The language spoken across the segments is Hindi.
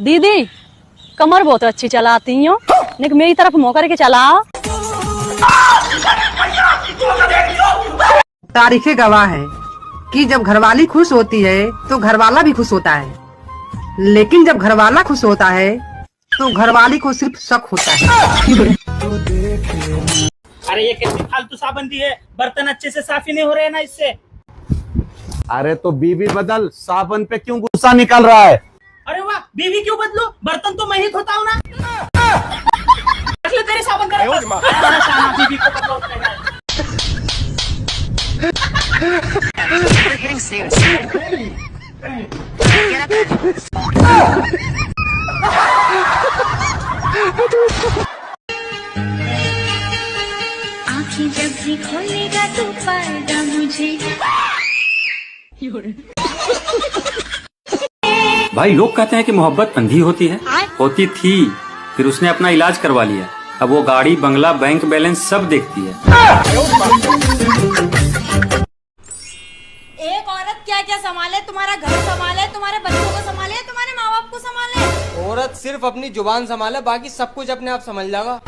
दीदी कमर बहुत अच्छी चलाती हो, लेकिन मेरी तरफ मुँह करके चलाओ। तारीखें गवाह है कि जब घरवाली खुश होती है तो घरवाला भी खुश होता है, लेकिन जब घरवाला खुश होता है तो घरवाली को सिर्फ शक होता है। अरे ये कैसी फालतू साबुन दी है, बर्तन अच्छे से साफ ही नहीं हो रहे हैं ना इससे। अरे तो बीवी बदल, साबुन पे क्यों गुस्सा निकल रहा है? अरे वाह, बीवी क्यों बदलो, बर्तन तो मैं ही धोता हूँ ना। तेरी साबुन बीवी को बदलो। आँखें जब भी खोलेगा तो पाएगा मुझे। भाई लोग कहते हैं कि मोहब्बत अंधी होती है, होती थी, फिर उसने अपना इलाज करवा लिया। अब वो गाड़ी, बंगला, बैंक बैलेंस सब देखती है। एक औरत क्या क्या संभाले, तुम्हारा घर संभाले, तुम्हारे बच्चों को संभाले, तुम्हारे माँ बाप को संभाले। औरत सिर्फ अपनी जुबान संभाले, बाकी सब कुछ अपने आप समझ जाएगा।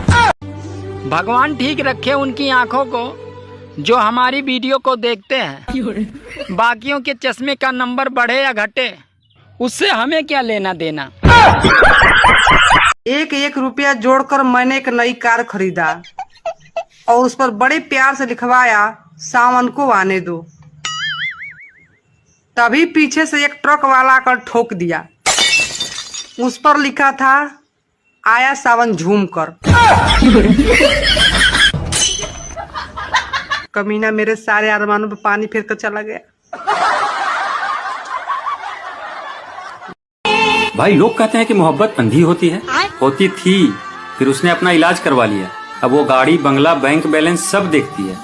भगवान ठीक रखे उनकी आंखों को जो हमारी वीडियो को देखते हैं। बाकियों के चश्मे का नंबर बढ़े या घटे, उससे हमें क्या लेना देना। एक एक रुपया जोड़कर मैंने एक नई कार खरीदा और उस पर बड़े प्यार से लिखवाया, सावन को आने दो। तभी पीछे से एक ट्रक वाला आकर ठोक दिया। उस पर लिखा था, आया सावन झूम कर। कमीना मेरे सारे अरमानों पे पानी फेर कर चला गया। भाई लोग कहते हैं कि मोहब्बत अंधी होती है, होती थी, फिर उसने अपना इलाज करवा लिया। अब वो गाड़ी, बंगला, बैंक बैलेंस सब देखती है।